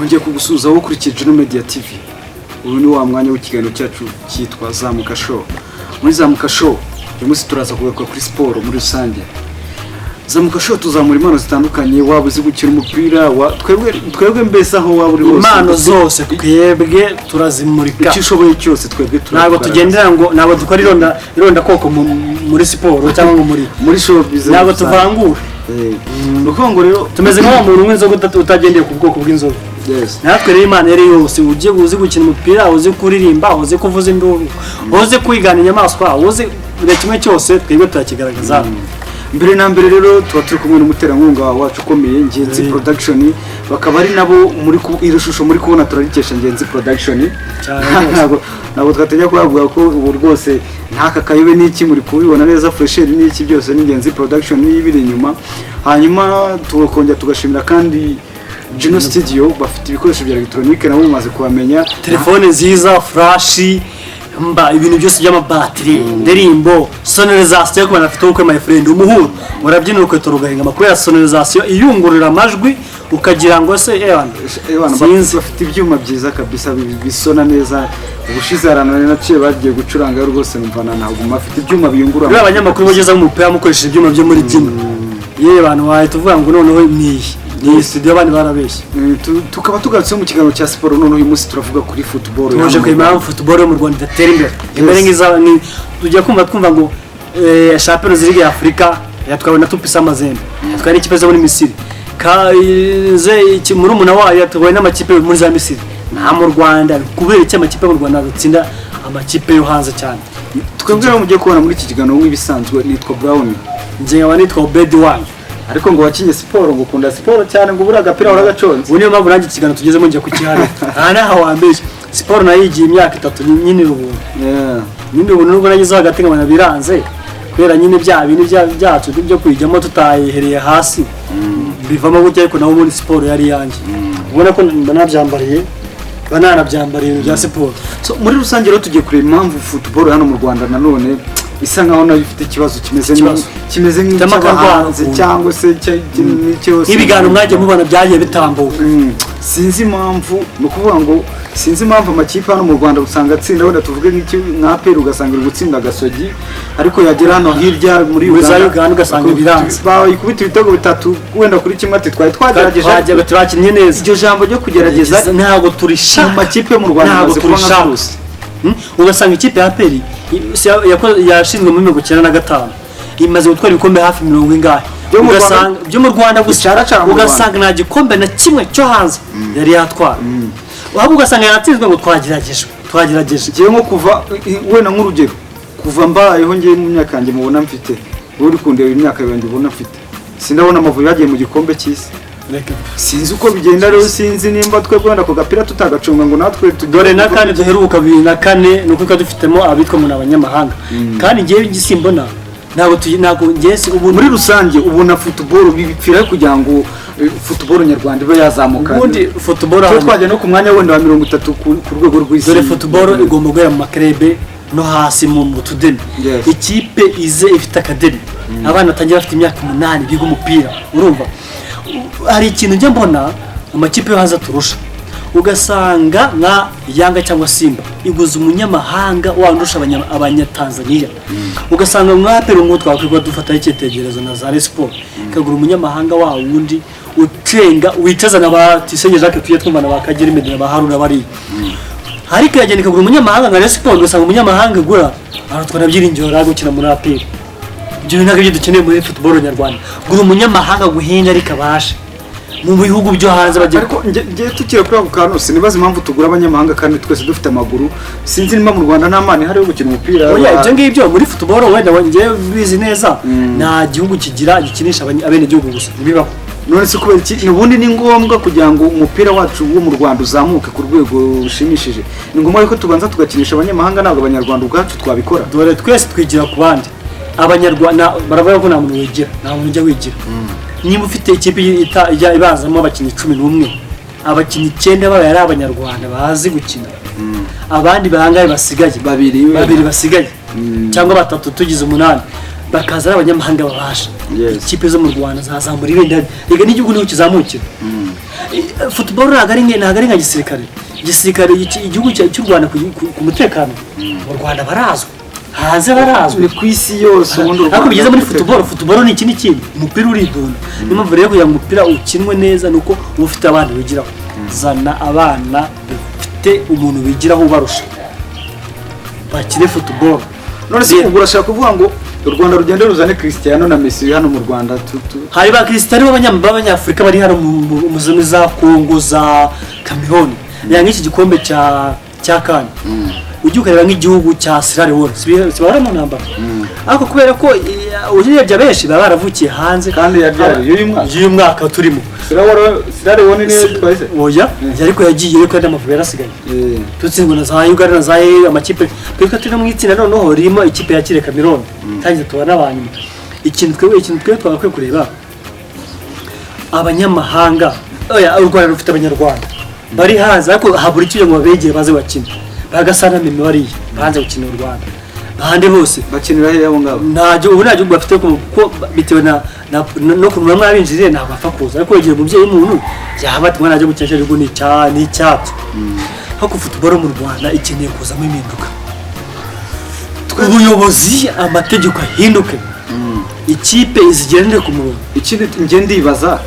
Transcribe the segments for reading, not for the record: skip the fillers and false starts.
nongeye kugusuza wo kuri Juno Media TV. Ubu ni wa mwanya w'ikiganiro cyacu cyitwa Zamuka Show. Muri Zamuka Show uyu munsi turaza kugaruka kuri sport muri rusange. Zamuka Show tuzamura impano zitandukanye, waba uzi gukina umupira, twebwe mbese aho waba uri hose. Impano zose twebwe turazimurika. Icyo ushoboye cyose twebwe ntabwo tugendera ngo nabo dukora ironda koko muri siporo cyangwa muri show business. Ntabwo tuvangura. Nuko rero tumeze nk'umuntu w'inzoga utagendeye ku bwoko bw'inzoga. Yes. Natwe rero Imana yari yose ugiye uzi gukina umupira, uzi kuririmba, uzi kuvuza induru, uzi kwigana inyamaswa, uzi buri kimwe cyose twebwe turakigaragaza. Mbere na mbere rero tuba turi kumwe n'umuterankunga wacu ukomeye Ngenzi Production, bakaba ari nabo muri iri shusho muri kubona turarikesha Ngenzi Production. Nabo twateganya kuvuga ko ubu rwose ntaka kayibe n'iki muri kubibona neza, fresher n'iki byose ni Ngenzi Production y'ibiri inyuma. Hanyuma tukongera tugashimira kandi Juno Studio, bafite ibikoresho bya electronique nabo mumaze kubamenya, telefone nziza, flash, ibintu byose by'amabatiri, ndirimbo, sonorisation, kubana afite uko my friend umuhuro urabyina uko rugahinga makuru ya sonorisation iyungurura amajwi ukagira ngo se bafite ibyuma byiza kabisa bisona neza. Ubushize haranane naciye bagiye gucuranga rwose numvana ntabwo mafite ibyuma biyungurura. Rero abanyamakuru bageza mu mupira mukoresha ibyuma byo muri gym. Yewe abantu waye tuvuga ngo noneho ni studio abandi barabeshye. Tukaba tugarutse mu kiganiro cya siporo, noneho uyu munsi turavuga kuri football. Tuje ku impamvu football yo mu Rwanda idatera imbere. Imbere nk'iza tujya kumva ngo champions league ya Afrika yatwawe na Tupisa Mazembe, yatwaye n'ikipe zo muri Misiri, muri umuna wayo yatwaye n'amakipe muri za Misiri. Nta mu Rwanda kubera iki amakipe mu Rwanda gutsinda amakipe yo hanze cyane. Twebwe rero mugiye kubona muri iki kiganiro nk'ibisanzwe nitwa Brown, nje nkaba nitwa Obedi One. Ariko ngo wakinye siporo, ngo ukunda siporo cyane, ngo ubura agapira uragaconze. Ubu niyo mpamvu nanjye ikiganiro tugezemo ngiye kukihana. Naho wambeshye siporo nayigiye imyaka 3 nyine ubu. Nyine ubu nubwo nagize agateganya biranze kubera nyine byacu byo kwijyamo tutayihereye hasi. Bivamo gutya ariko naho muri siporo yari yanjye. Ubona ko banabyambariye bya siporo. So muri rusange rero tugiye kureba impamvu football hano mu Rwanda nanone isa nkaho nayo ifite ikibazo kimeze nk'icyabahanze cyangwa se cyose ibiganiro mwagiye mubona byagiye bitambuka. Sinzi impamvu, no kuvuga ngo sinzi impamvu amakipe hano mu Rwanda usanga atsinda, wenda tuvuge nk'iki nka Peru ugasanga iri gutsinda Gasogi, ariko yagera hano hirya muri Uganda ugasanga biranze bayikubita ibitego 3 wenda kuri kimwe ati twagerageje turakinnye neza. Iryo jambo ryo kugerageza ntabwo turishaka mu makipe yo mu Rwanda, ntabwo turishaka. Ugasanga ikipe ya Peri yashinzwe mu 1995 imaze gutwara ibikombe hafi 70 ugasanga byo mu Rwanda gusa, ugasanga nta gikombe na kimwe cyo hanze yari yatwara. Waba ugasanga yaratsinzwe ngo twagerageje. Ngiye nko kuva wenda nk'urugero kuva mbayeho ngiye mu myaka yanjye mubona mfite, uri kundeba imyaka yanjye ubona mfite, sindabona Amavubi yagiye mu gikombe cy'isi. Sinzi uko bigenda rero, sinzi nimba twebwe wenda ku gapira tutagacunga ngo natwe dore na kandi duheruka 2004 nuko dufitemo abitwa mu abanyamahanga. Kandi ngiye gisimbona ntabwo ngese ubu muri rusange ubona football bipfira kugira ngo football nyarwanda ibe yazamuka. Ubundi football aho twajya no ku mwanya wenda wa 30 ku rwego rw'isi. Dore football igomba guhera mu makrebe no hasi mu tudeni. Ikipe ize ifite akademi, abana batangira bafite imyaka 8 biga umupira. Urumva hari ikintu njye mbona amakipe yo hanze turusha, ugasanga nka Yanga cyangwa Simba iguza umunyamahanga wandusha abanyatanzania, ugasanga mwapera ngo twakwirwa dufata icyetegerezo na za Sport kagura umunyamahanga wa wundi ucenga wicaza na ba Tisenye Jacques tuye twumana bakagera Medina baharura bari hariko yagenda kagura umunyamahanga nka Sport, ugasanga umunyamahanga gura aratwara byiringiro ragukina muri APR. Ibyo ntabwo dukeneye muri football nyarwanda, gura umunyamahanga guhenda ariko abashe mu bihugu byo hanze bagiye. Ariko ngiye tukira kuri ako kantu sinibaza impamvu tugura abanyamahanga kandi twese dufite amaguru. Sinzi nimba mu Rwanda nta mani hari yo gukina umupira. Oya ibyo ngibyo muri football wenda ngiye bizi neza nta gihugu kigira gikinisha abene gihugu gusa bibaho. None se kubera iki ubundi ni ngombwa kugira ngo umupira wacu wo mu Rwanda uzamuke ku rwego rushimishije? Ni ngombwa yuko tubanza tugakinisha abanyamahanga, ntabwo abanyarwanda ubwacu twabikora. Dore twese twigira ku bandi. Abanyarwanda baravuga ko nta muntu wigira, nta muntu ujya wigira. Niba ufite ikipe ibazamo abakinnyi 11, abakinnyi 9 baba ari abanyarwanda bazi gukina, abandi bahangaye basigaye babiri basigaye cyangwa 3 tugize 8 bakaza abanyamahanga babasha. Ikipe zo mu Rwanda zazamura ibendera, rega n'igihugu niho kizamukira. football ntabwo ari nka gisirikare igihugu cy'u Rwanda ku mutekano mu Rwanda barazwi hanze barazwi ni ku isi yose ubundi ariko bigeze muri football ni ikindi kintu umupira uridunda niyo mpamvu rero kugira ngo umupira ukinwe neza nuko uba ufite abana bigiraho zana abana bafite umuntu bigiraho ubarusha bakine football none se ubwo urashaka kuvuga ngo u Rwanda rugende ruzane Cristiano na Messi hano mu Rwanda hari ba Cristiano b'abanyafurika bari hano mu zone za Congo za Cameroon yanga iki gikombe cya CAN ujye ukareba nk'igihugu cya Sierra Leone sibara mu namba ariko kubera ko ugiye benshi baba baravukiye hanze kandi uyu mwaka turimo Sierra Leone ne twese oya ariko yagiye ariko n'amavubi yarasigaye tutsingwa na za Uganda na za amakipe tweka turi mu itsinda noneho rimo ikipe ya Kire Cameroon kandi tubana abanyuma ikintu twe twakwiye kureba abanyamahanga oya u Rwanda rufite abanyarwanda bari hanze ariko habura icyo ngo babegere baze bakina bagasana meme bari banze gukina u Rwanda bahande bose bakinira he yabo ngabo najyo bafite ko bitewe no kunwa mwabinjiriye ntabwo apfa kuza ariko yegera umubyeyi w'umuntu yaba ati mwana ajya gukesha rwo ni cyatsi hako football mu Rwanda ikeneye kuzamo impinduka ubuyobozi amategeko ahinduke ikipe izigendere ku murongo ikindi nge ndibaza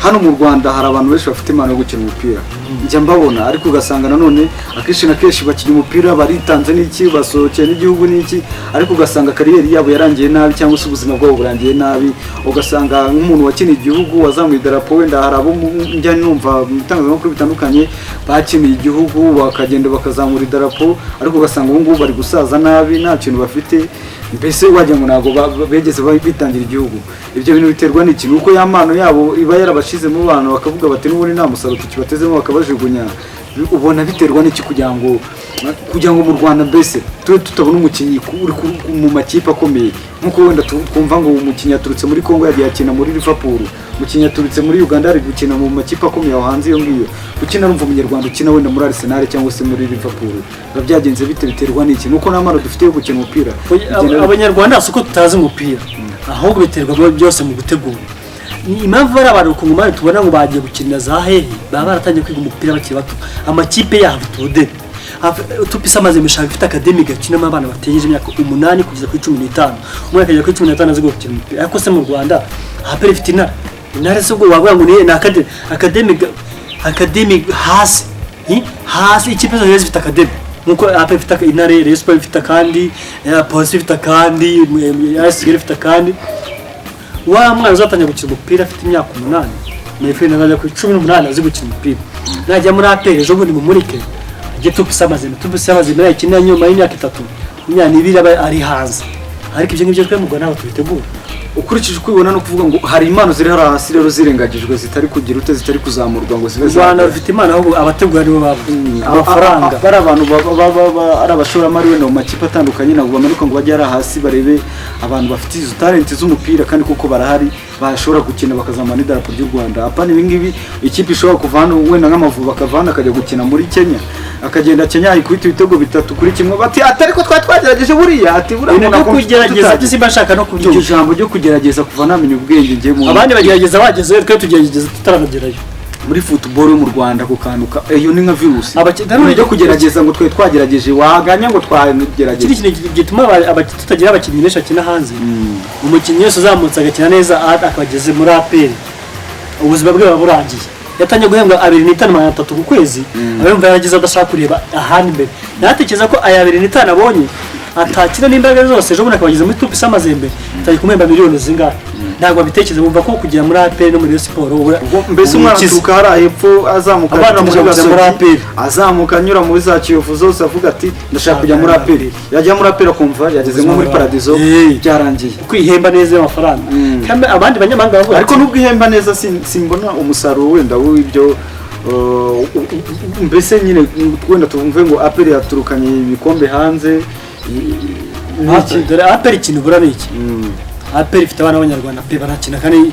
hano mu Rwanda hari abantu benshi bafite impano yo gukina umupira njya mbabona ariko ugasanga nanone akenshi na kenshi bakina umupira baritanze n'iki basohokeye n'igihugu n'iki ariko ugasanga kariyeri yabo yarangiye nabi cyangwa se ubuzima bwabo burangiye nabi ugasanga nk'umuntu wakiniye igihugu wazamuye idarapo wenda hari abo njya numva mu itangazamakuru bitandukanye bakiniye igihugu bakagenda bakazamura idarapo ariko ugasanga ubu ngubu bari gusaza nabi nta kintu bafite mbese wagira ngo ntabwo begeze bitangira igihugu ibyo bintu biterwa n'iki nuko ya mpano yabo iba yarabashizemo abantu bakavuga bati n'ubundi nta musaruro tukibatezemo bakabajugunya ubona biterwa n'iki kugira ngo mu Rwanda mbese tutabona umukinnyi uri mu makipe akomeye nkuko wenda twumva ngo umukinnyi yaturutse muri Congo yagiye akina muri Liverpool umukinnyi yaturutse muri Uganda ari gukina mu makipe akomeye aho hanze iyo ngiyo ukina rumva umunyarwanda ukina wenda muri Arsenal cyangwa se muri Liverpool byagenze biterwa n'iki nuko namara dufite yo gukina umupira abanyarwanda asuko tutazi umupira ahubwo biterwa byose mu gutegura impamvu bari abantu ku ngumane tubona ngo bagiye gukinira za hehe baba baratangiye kwiga umupira bakiri bato amakipe yabo tude tupisa amaze mishaka ifite academy gakinamo abana bategereje imyaka 8 kugeza kuri 15 umwe akajya kuri 15 azi gukina umupira ariko se mu Rwanda apere ifite intare se ubwo wavuga ngo ni academy hasi ikipe zo zifite academy nuko apere ifite intare Rayon Sports ifite kandi Police ifite kandi ASG ifite kandi wa mwana uzatangira gukina umupira afite imyaka 8 nefe nazajya ku 18 azi gukina umupira najya muri apere ejo bundi mu murike ajye tupisa amazina yakinira nyuma y'imyaka 3 imyaka 2 aba ari hanze ariko ibyo ngibyo twe mu Rwanda nabo tubitegura ukurikije kwibona no kuvuga ngo hari impano ziri hasi rero zirengagijwe zitari kugira ute zitari kuzamurwa ngo zibe Rwanda rufite impano ahubwo abategura nibo babo amafaranga bari abantu ari abashoramari wenda mu makipe atandukanye nabo bamanuka ngo bajye hasi barebe abantu bafite izo talent z'umupira kandi kuko barahari bashobora gukina bakazamana idarapo ry'u Rwanda apana ibingibi ikipe ishobora kuvana wenda nk'Amavubi akavana akajya gukina muri Kenya akagenda Kenya ayikubita ibitego 3 kuri kimwe bati atari ko twagerageje buriya ati buriya no kugerageza by'simba shaka no kubyumva ijambo ryo kugerageza kuva namenye ubwenge ngiye mu abandi bagerageza bageze twe tugerageza tutaranagerayo muri football yo mu Rwanda kukanduka iyo ni nka virus byo kugerageza ngo twe twagerageje waganya ngo twagerageje iki kintu gituma tutagira abakinnyi benshi akina hanze umukinnyi wese uzamutse agakina neza akageze muri APR ubuzima bwe burangiye yatangiye guhembwa 2,500 ku kwezi abumva yaragize adashaka kureba ahandi mbere natekereza ko aya 2,500 abonye atakira n'imbaraga zose ejo bundi akabageza muri tupisa amazembe tari kumemba miliyoni zingahe ntabwo abitekereza bumva ko kugira muri APR no muri Sport mbese umwana atuka hari hepfo azamuka anyura muri za Kiyovu zose avuga ati ndashaka kujya muri APR yajya muri APR akumva yageze nko muri Paradiso byarangiye kwihemba neza amafaranga kandi abandi banyamahanga bavuga ariko nubwo ihemba neza simbona umusaruro wenda w'ibyo mbese nyine wenda tumve ngo APR yaturukanye ibikombe hanze APR ikintu bura n'iki APR ifite abana b'Abanyarwanda pe barakina kandi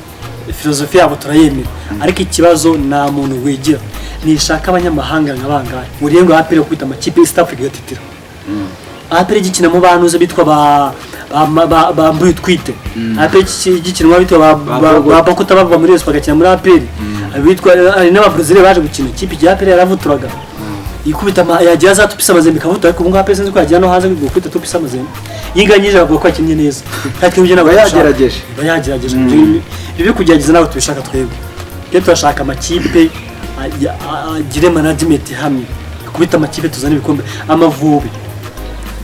filozofi yabo turayemera ariko ikibazo nta muntu wigira nishaka abanyamahanga nk'abangahe muriye ngo APR kwita amakipe East Africa gatitira APR gikina mu bantu ze bitwa ba Mbuyitwite APR gikinwa bitwa ba Bakuta bava muri Espa gakina muri APR abitwa ari n'ababrezil baje gukina ikipe ya APR yaravuturaga ikubita yagiye za tupisa amazembe kavutura ariko ubunga APR sinzi ko yagiye no hanze gukubita tupisa amazembe yinganyije avuga ko akinnye neza kandi ibyo nabo bayagerageje ibyo kugerageza nawe tubishaka twebwe turashaka amakipe agire management hamwe kubita amakipe tuzana ibikombe Amavubi.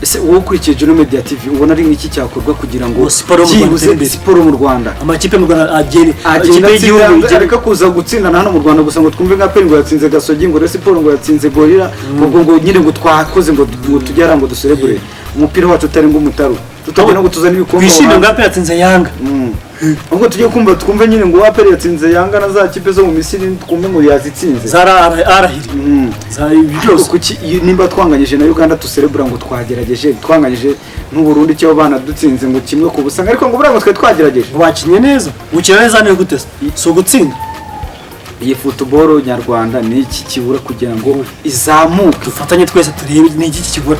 Ese wowe ukurikiye Juno Media TV ubona ari nk'iki cyakorwa kugira ngo siporo mu Rwanda amakipe mu Rwanda agire y'igihugu areka kuza gutsindana hano mu Rwanda gusa ngo twumve nka APR ngo yatsinze Gasogi ngo siporo ngo yatsinze Gorilla ngo nyine ngo twakoze ngo tujyara ngo duserebure umupira wacu utari ngo umutaru tutagena ngo tuzana ibikombe bishimye ngo APR yatsinze Yanga ubwo tugiye kumva twumve nyine ngo APR yatsinze Yanga na za kipe zo mu Misiri twumve ngo yazitsinze zarahiri byose kuki nimba twanganyije na Uganda tuserebura ngo twagerageje twanganyije n'u Burundi cyo bana dutsinze ngo kimwe ku busanga ariko ngo burango twe twagerageje wakinye neza ukina neza ne gute so gutsinda iyi football nyarwanda ni iki kibura kugira ngo izamuke dufatanye twese turebe ni iki kibura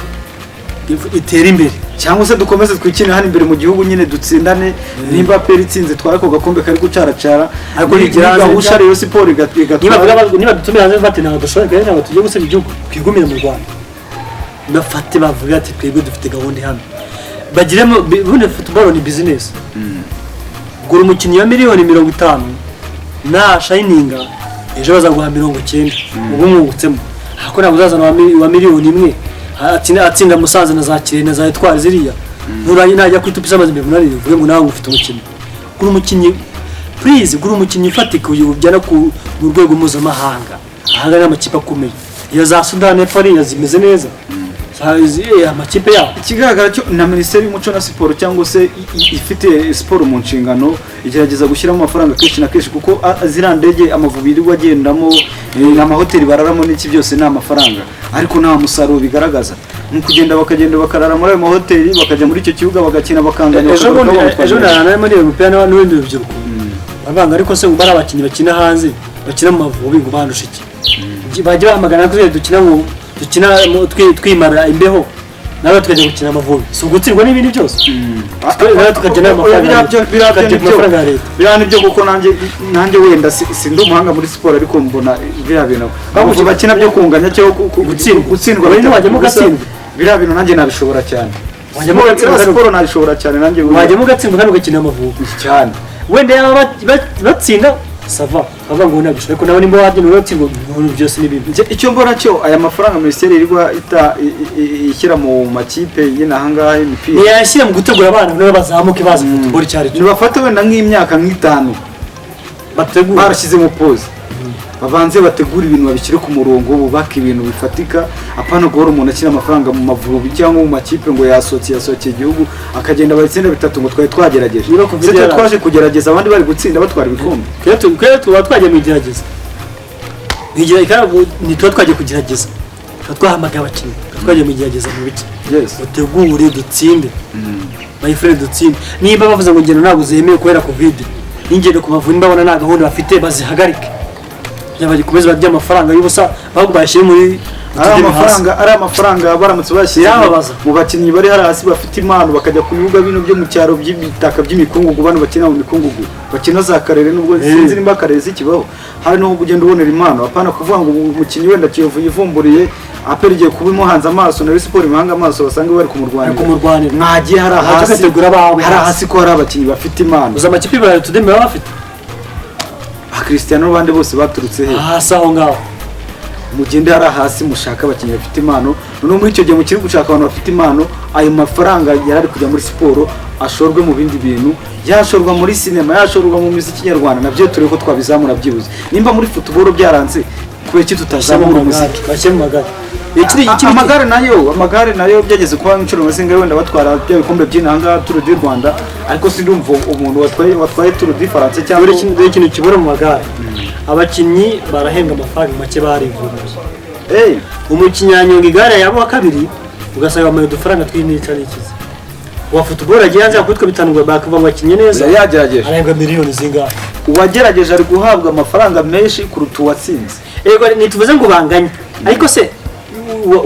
itera imbere cyangwa se dukomeze twikine hano imbere mu gihugu nyine dutsindane nimba APR itsinze twarako gakombe kari gucaracara ariko nigira ushare yo siporo igatwara niba dutumira hanze bati ntabwo dushobora gahera ngo tujye gusaba igihugu kwigumira mu Rwanda bafate bavuga ati twebwe dufite gahunda hano bagiremo bune football ni business gura umukinnyi wa miliyoni 50 na shininga ejo bazaguha 90 ubwo mwungutsemo ariko ntabwo uzazana wa miliyoni 1 atsinda Musanze na za Kirene za Etwari ziriya nturanye najya kwitupisa amazimbe munari vuge ngo nawe ufite umukinnyi kuri umukinnyi please gura umukinnyi ufatika uyujyana ku rwego mpuzamahanga ahanga n'amakipe akomeye iyo za Sudan Epari yazimeze neza amakipe yabo ikigaragara cyo na Minisiteri y'Umuco na Siporo cyangwa se ifite siporo mu nshingano igerageza gushyiramo amafaranga kenshi na kenshi kuko zirandege Amavubi iri wagendamo amahoteli bararamo n'iki byose ni amafaranga ariko nta musaruro bigaragaza mu kugenda bakarara muri ayo mahoteli bakajya muri icyo kibuga bagakina bakanganya ejo na muri European n'ibindi rubyiruko bavanga ariko se ubara abakinnyi bakina hanze bakina mu Mavubi ngo bandusha iki bajya bahamagana ko dukina mu twimara imbeho nawe tukajya gukina Amavubi so gutsirwa n'ibindi byose tukajya amafaranga birane byo kuko nanjye wenda sindi umuhanga muri siporo ariko mbona biriya bintu bavuga bakina byo kunganya cyo gutsindwa bari wajyamo gatsindwa biriya bintu nanjye nabishobora cyane wajyamo gatsindwa siporo nabishobora cyane nanjye wajyamo gatsindwa kandi ugakina Amavubi cyane wenda batsinda sava ava ngo nabishobora ariko nawe nimba wabyo n'uratsingo byose n'ibindi icyo mbona cyo aya mafaranga Minisiteri irwa ishyira mu makipe yina hangaha y'imipira yashyira mu gutegura abana nabo bazamuke bazi football cyari cyo bafata wenda nk'imyaka nk'itanu bategura barashyize mu pause babanze bategura ibintu babishyire ku murongo bubaka ibintu bifatika apana guhora umuntu akina amafaranga mu Mavubi cyangwa mu makipe ngo yasohokeye igihugu akagenda bayitsinda bitatu ngo twari twagerageje twaje kugerageza abandi bari gutsinda batwara ibikombe kwe tuba twagiye mu gerageza ntigira ikarabu nitwa twagiye kugerageza twahamagaye abakinnyi twagiye mu gerageza mu biki utegure dutsinde my friend dutsinde niba bavuze ngo ngeno ntabwo zemewe kubera covid n'ingendo ku Mavubi mbabona nta gahunda bafite bazihagarike yabaje kumeza barya amafaranga y'ubusa ahubwo bashyire muri ari amafaranga baramutse bashyira mu bakinnyi bari hasi bafite impano bakajya ku bibuga bino byo mu cyaro by'ibitaka by'imikungugu bano bakina mu mikungugu bakina za karere nubwo sinzi nimba karere zikibaho hari no kugenda ubonera impano apana kuvuga ngo umukinnyi wenda Kiyovu yivumburiye APR igiye kuba imuhanze amaso na siporo imahanga amaso basanga bari kumurwanira mwagiye hari hasi ko hari abakinnyi bafite impano uza amakipe bari tudemera bafite Cristiano bande bose baturutse he hasi aho ngaho mugende hari hasi mushaka abakinnyi bafite impano none muri icyo gihe mukiri gushaka abantu bafite impano ayo mafaranga yarari kujya muri siporo ashorwe mu bindi bintu yashorwa muri sinema yashorwa mu muziki nyarwanda nabyo tureko twabizamura byibuze nimba muri football byaranze kubera iki tutazamura umuziki bashyira mu magare amagare nayo byageze kuba inshuro mazinga wenda batwara bya bikombe by'inanga Tour du Rwanda ariko sindumva umuntu watwaye Tour du France cyangwa ikintu kibura mu magare abakinnyi barahembwa amafaranga make barivumbuye umukinnyi yanyonga igare yabo wa kabiri ugasanga mu dufaranga tw'inica n'ikizi wa football agiye hanze akutwa bitandukanye bakavuga ngo akinye neza yagerageje arembwa miliyoni zingahe uwagerageje ari guhabwa amafaranga menshi kuruta uwatsinze yego nituvuze ngo banganye ariko se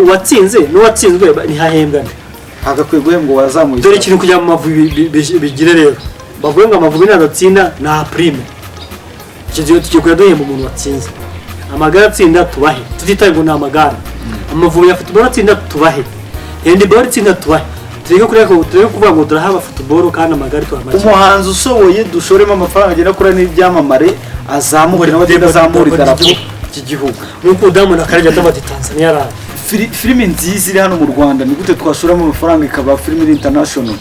uwatsinze n'uwatsinzwe ntihahembwane hagakwiye guhembwa wazamuye dore ikintu kujya mu Mavubi bigire rero bavuye ngo Amavubi nadatsinda na prime icyo tugiye kuyaduhemba umuntu watsinze amagare atsinda tubahe tutitaye ngo ni amagare amavubi ya football atsinda tubahe handball atsinda tubahe tureke kuvuga ngo turahaba football kandi amagare tuhamake umuhanzi usoboye dushoremo amafaranga agenda kuri n'ibyamamare azamure n'abagenda azamura idarapo ry'igihugu nuko Diamond akarajya atabati Tanzania ara filime nziza iri hano mu Rwanda ni gute twashoramo amafaranga ikaba filime international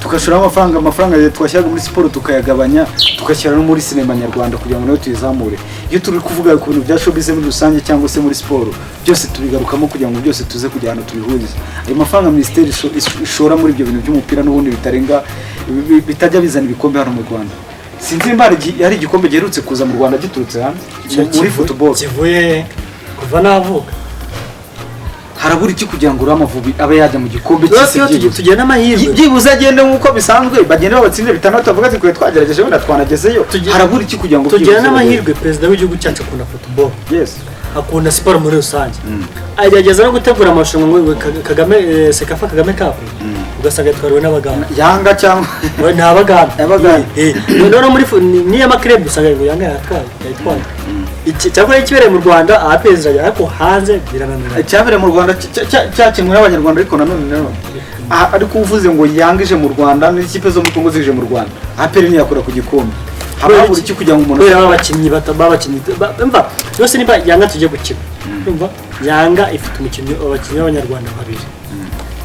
tukashoramo amafaranga twashyiraga muri siporo tukayagabanya tugashyira no muri sinema nyarwanda kugira ngo nayo tuyizamure iyo turi kuvuga ku bintu bya showbiz muri rusange cyangwa se muri siporo byose tubigarukamo kugira ngo byose tuze kujya hano tubihurize ayo mafaranga ministeri ishora muri ibyo bintu by'umupira n'ubundi bitarenga bitajya bizana ibikombe hano mu Rwanda sinzi imbara yari igikombe giherutse kuza mu Rwanda giturutse hano muri football kivuye kuva navuka harabura iki kugira ngo Amavubi abe yajya mu gikombe cy'isi tugenda amahirwe byibuze agende nkuko bisanzwe bagenda babatsinde bitandatu bavuga ati kwe twagerageje wenda twanagezeyo harabura iki kugira ngo tugenda amahirwe president w'igihugu cyacu akunda football yes akunda siporo muri rusange agerageza no gutegura amarushanwa ngo Kagame Sekafa Kagame Cup ugasanga twariwe n'abaganga Yanga cyangwa n'abaganga none muri ni y'amakreb usanga ngo Yanga yatwaye cyakora ikibereye mu Rwanda apezeranya ariko hanze birananira cyabereye mu Rwanda cyakinwe n'abanyarwanda ariko nanone ariko uvuze ngo yangije mu Rwanda n'ikipe zo mu Kongo zije mu Rwanda apere ni yakora ku gikombe habura iki kugira ngo umuntu abakinnyi babakinnyi mva yose niba Yanga tujye gukina umva Yanga ifite abakinnyi b'abanyarwanda babiri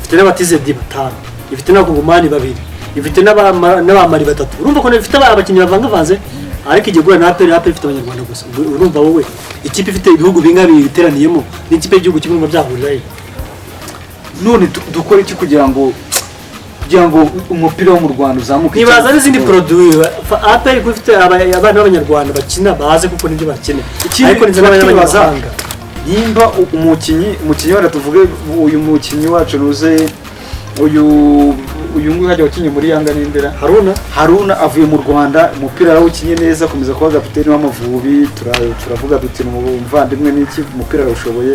ifite n'abatize di batanu ifite n'abagumani babiri ifite n'abamari batatu urumva ko ifite abakinnyi bavangavanze ariko igigura na aperi ifite abanyarwanda gusa urumva wowe ikipe ifite ibihugu bingabi biteraniyemo n'ikipe y'igihugu kimwe mu byahurirayo none dukora iki kugira ngo umupira wo mu Rwanda uzamuke nibaza n'izindi produit aperi ifite abana b'abanyarwanda bakina baze kuko nibyo bakene ariko nizo n'abanyamahanga nimba umukinnyi wenda tuvuge uyu mukinnyi wacu nuze uyu nguyu hajya wakinye muri Yanga n'Indera Haruna avuye mu Rwanda umupira arawukinye neza akomeza kuba kapiteni w'Amavubi turavuga duti umuvandimwe n'iki umupira arawushoboye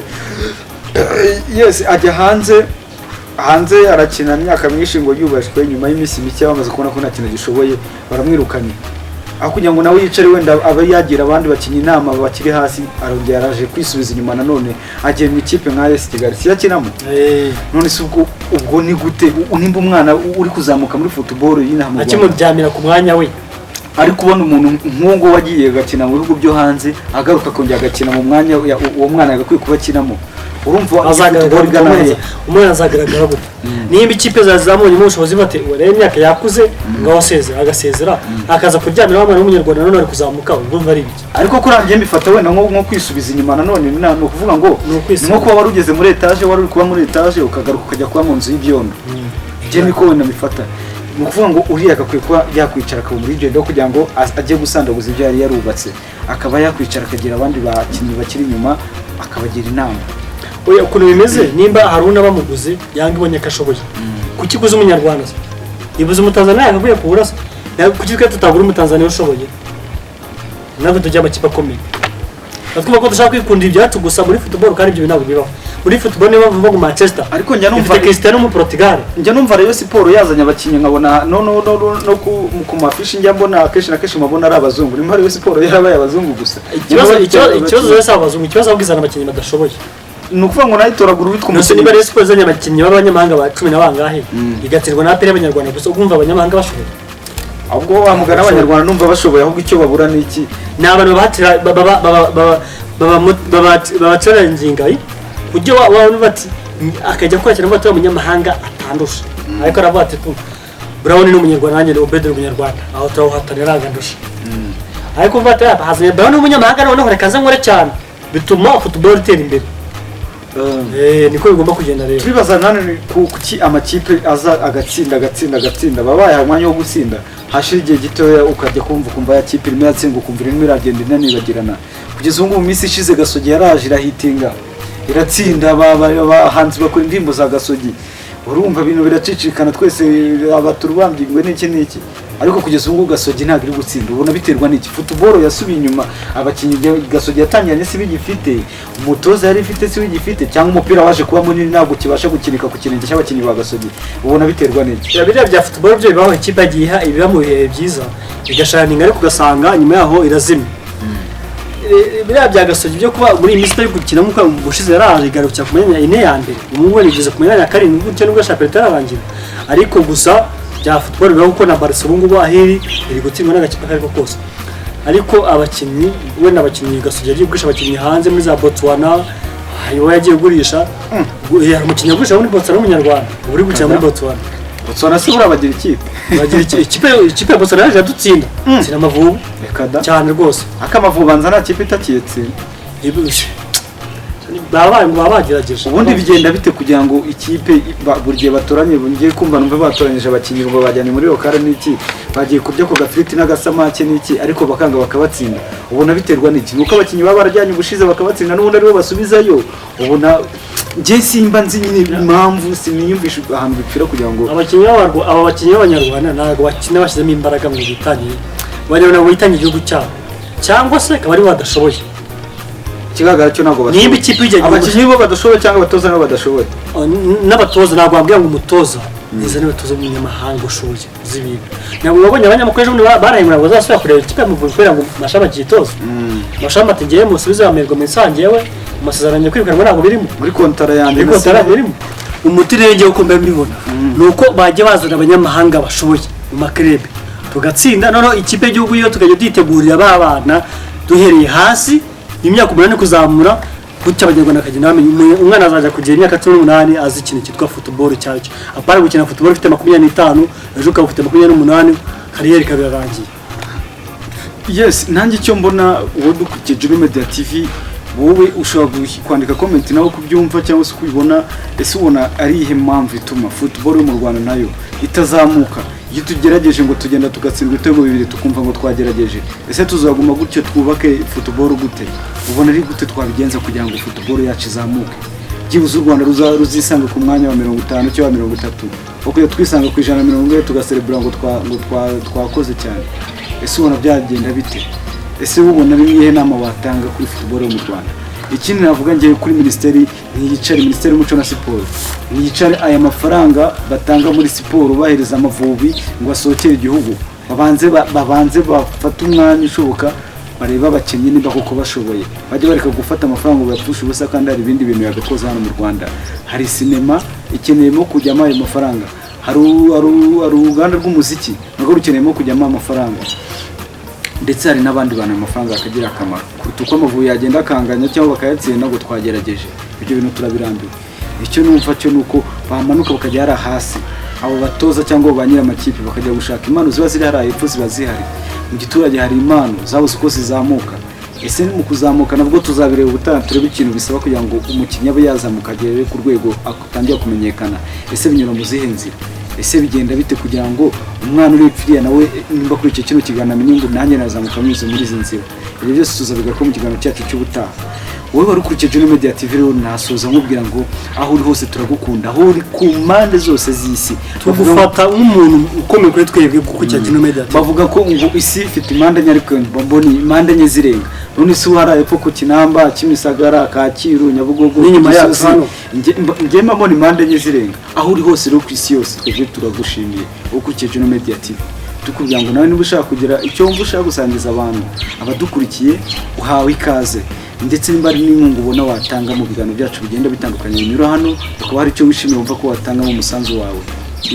yes ajya hanze arakina imyaka myinshi ngo yubashwe nyuma y'iminsi mike bamaze kubona ko nta kintu gishoboye baramwirukanye aho kugira ngo nawe yicare wenda aba yagira abandi bakinnyi inama bakiri hasi arongera araje kwisubiza inyuma nanone agiye mu ikipe nka AS Kigali siyakinamo none se ubwo ni gute nimba umwana uri kuzamuka muri football y'inaha mu Rwanda akimuryamira ku mwanya we ari kubona umuntu nk'uwo wagiye gakina mu bihugu byo hanze agaruka kongera agakina mu mwanya uwo mwana yagakwiye kuba akinamo urumva umwana azagaragara gute nimba ikipe zazamuye mu bushobozi bate urebe imyaka yakuze ngaho agasezera akaza kuryamira abana b'umunyarwanda none ari kuzamuka urumva ari biki ariko kurangiye mbifata wenda nko kwisubiza inyuma nanone ni ukuvuga ngo nko kuba wari ugeze muri etage wari uri kuba muri etage ukagaruka ukajya kuba mu nzu y'ibyondo njye niko wenda mbifata ni ukuvuga ngo uriya agakwiye kuba yakwicara akaba muri jendo kugira ngo ajye gusandaguza ibyo yari yarubatse akaba yakwicara akagira abandi bakinnyi bakiri inyuma akabagira inama oya ukuntu bimeze nimba Haruna bamuguze Yanga ibonye ko ashoboye kuki guza umunyarwanda ibuze umutanzania yagavuye ku burasa kuki twe tutagura umutanzania ushoboye ntabwo tujya amakipe akomeye natwumva ko dushaka kwikundira ibyacu gusa muri football kandi ibyo ntabwo bibaho muri football niyo bavuga ngo Manchester ariko njya numva Cristiano mu Portugal njya numva rero siporo yazanye abakinnyi nkabona no ku mafishi njya mbona akenshi na kenshi mabona ari abazungu nimba rero siporo yarabaye abazungu gusa ikibazo zose abazungu ikibazo abwizana abakinnyi badashoboye nukuvuga ngo nayitoragura witwa umukinnyi niba rero siporo zanye abakinnyi b'abanyamahanga ba 10 na bangahe igatsirwa na aperi y'abanyarwanda gusa ugumva abanyamahanga bashoboye ahubwo wamugana abanyarwanda numva bashoboye ahubwo icyo babura n'iki ni abantu bahatira babacaranginga ujye wabona bati akajya kwakira ngo umunyamahanga atandusha ariko aravuga ati Brown ni umunyarwanda nanjye Obed umunyarwanda aho turahatanira arangandusha ariko mva ati hazanye Brown umunyamahanga noneho reka nkore cyane bituma football itera imbere niko bigomba kugenda rero turibaza nane kuki amakipe aza agatsinda babaye umwanya wo gutsinda hashira igihe gitoya ukajya kumva ya kipe irimo yatsinda ukumva irimo iragenda inanibagirana kugeza ubu mu minsi ishize Gasogi yaraje irahitinga iratsinda abahanzi bakora indirimbo za Gasogi urumva ibintu biracicikana twese abaturubambye n'iki ariko kugeza ubu Gasogi ntabwo iri gutsinda ubona biterwa n'iki football yasubiye inyuma abakinnyi Gasogi yatangiranye si bigifite umutoza yari ifite si bigifite cyangwa umupira waje kuba munini ntabwo kibasha gukinika ku kirenge cy'abakinnyi ba Gasogi ubona biterwa n'iki biriya bya football byo bibaho ikipe agiha ibiba mu bihe byiza igashaninga ariko ugasanga nyuma yaho irazimye biriya bya Gasogi byo kuba muri iyi minsi itari gukina nk'uko ubushize yaraje igarukira ku myanya ine ya mbere ubu nigeze ku myanya ya karindwi gutya nubwo shampiyona itararangira ariko gusa bya football bibaho kuko na Barca ubu ngubu ahiri iri gutsindwa n'agakipe kariko kose ariko abakinnyi we n'abakinnyi Gasogi yagiye gurisha abakinnyi hanze muri za Botswana ayo yagiye gurisha umukinnyi yagurisha muri Botswana w'umunyarwanda uri gukina muri Botswana se urabagira ikipe ya Botswana yaje dutsinda sina Amavubi cyane rwose akamavubi banza nta kipe itakiyetse bagerageje ubundi bigenda bite kugira ngo ikipe buri gihe batoranye ngiye kumva numva batoranyije abakinnyi ngo bajyane muri lokale n'iki bagiye kurya ku gafiriti n'agasamake n'iki ariko bakanga bakabatsinda ubona biterwa n'iki nuko abakinnyi baba barajyanye ubushize bakabatsinda n'ubundi aribo basubizayo ubona njye simba nzi nyine impamvu siniyumvisha ahantu bipfira kugira ngo abakinnyi b'abanyarwanda ntabwo bakina bashyizemo imbaraga mu bitangiye bareba nabo bitangiye igihugu cyabo cyangwa se akaba ari badashoboye kigaragara cyo ntabwo bashoboye nimba ikipe ijya abakinnyi bo badashoboye cyangwa abatoza nabo badashoboye n'abatoza ntabwo wabwira ngo umutoza neza n'abatoza b'umunyamahanga ushoboye z'ibintu ntabwo babonye abanyamakuru ejo bundi barahimura ngo bazasubira kureba ikipe y'Amavubi kubera ngo Mashami akiyitoza Mashami ati ngewe musubize amerwa mu isangewe amasezerano yo kwirukanwa ntabwo birimo muri kontara yanjye birimo umuti rero ngewe uko mba mbibona ni uko bajya bazana abanyamahanga bashoboye mu makrebe tugatsinda noneho ikipe y'igihugu yo tukajya duyitegurira ba bana duhereye hasi imyaka 8 kuzamura gutya abanyarwanda akagenda bamenya umwana azaja kugira imyaka 18 azi ikintu cyitwa football cyacyo apara gukina football ufite 25 ejo ukaba ufite 28 kariyeri kabirarangiye yes nanjye icyo mbona uwo dukurikiye Juru Media TV wowe ushobora kwandika comment nawe kubyumva cyangwa se kubibona ese ubona ari ihe mpamvu ituma football mu Rwanda nayo itazamuka iyo tugerageje ngo tugenda tugatsindwa ibitego bibiri tukumva ngo twagerageje ese tuzaguma gutyo twubake football gute ubona ari gute twabigenza kugira ngo football yacu izamuke byibuze u Rwanda ruzisanga ku mwanya wa 50 cyangwa 30 okuye twisanga ku 140 tugaserebura ngo twakoze cyane ese ubona byagenda bite ese ubona bimwe nama watanga kuri football mu Rwanda ikindi navuga ngiye kuri ministeri y'umuco na siporo yicare aya mafaranga batanga muri siporo bahereza Amavubi ngo asohokere igihugu babanze bafata umwanya ushoboka bareba abakinnyi niba koko bashoboye bajye bareka gufata amafaranga ngo bapfushe ubusa kandi hari ibindi bintu yagakoze hano mu Rwanda hari sinema ikeneyemo kujyamo ayo mafaranga hari uruganda rw'umuziki nako rukeneyemo kujyamo amafaranga ndetse hari n'abandi bantu amafaranga akagira akamaro kuruta uko Amavubi yagenda akanganya cyangwa bakayatsinda ngo twagerageje ibyo bintu turabirambiwe icyo numva cyo nuko bamanuka bakajya yara hasi abo batoza cyangwa ba nyiramakipe bakajya gushaka impano ziba ziri hari hepfo ziba zihari mu giturage hari impano zabuze uko zizamuka ese mu kuzamuka nabwo tuzabireba ubutaha turebe ikintu bisaba kugira ngo umukinnyi abe yazamuka agere ku rwego atangiye kumenyekana ese binyura mu zihe nzira ese bigenda bite kugira ngo umwana uri ipfiriya nawe nimba kuri icyo kintu kigana amenye ngo nanjye nazamuka mwize muri izi nzira ibyo byose tuzabiga ko mu kiganiro cyacu cy'ubutaha wowe wari ukurikiye Juru Media TV rero nasoza nkubwira ngo aho uri hose turagukunda aho uri ku mpande zose z'isi tugufata nk'umuntu ukomeye kuri twebwe kuko cya Juru Media TV bavuga ko ngo isi ifite impande enye ariko mboni impande enye zirenga none se waraye ko ku Kinamba Kimisagara Kacyiru Nyabugogo n'inyuma yacu hano ngiye mbona impande enye zirenga aho uri hose rero ku isi yose twebwe turagushimiye ukurikiye Juru Media TV tukubwira ngo nawe niba ushaka kugira icyo wumva ushaka gusangiza abantu abadukurikiye uhawe ikaze ndetse nimba ari n'inkunga ubona watanga mu biganiro byacu bigenda bitandukanye binyura hano ukaba hari icyo wishimiye wumva ko watangamo umusanzu wawe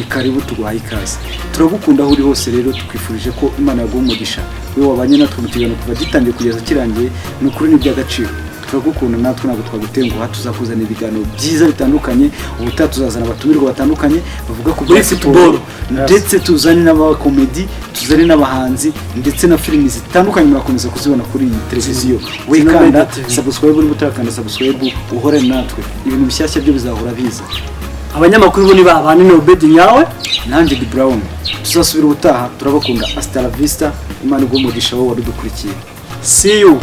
karibu tuguhaye ikaze turagukunda aho uri hose rero tukwifurije ko Imana yaguha umugisha we wabanye natwe mu kiganiro kuva gitangiye kugeza kirangiye ni ukuri n'iby'agaciro turagukunda natwe ntabwo twagutenguha tuzakuzana ibiganiro byiza bitandukanye ubutaha tuzazana abatumirwa batandukanye bavuga ku bya football ndetse tuzane n'abakomedi tuzane n'abahanzi ndetse na filimi zitandukanye murakomeza kuzibona kuri iyi televiziyo wekanda subscribe uri gutakanda subscribe uhore natwe ibintu bishyashya byo bizahora biza abanyamakuru bo ni babane no Obedi nyawe nanjye Di Brown tuzasubira ubutaha turabakunda hasta la vista Imana igumugisha wowe wadukurikiye see you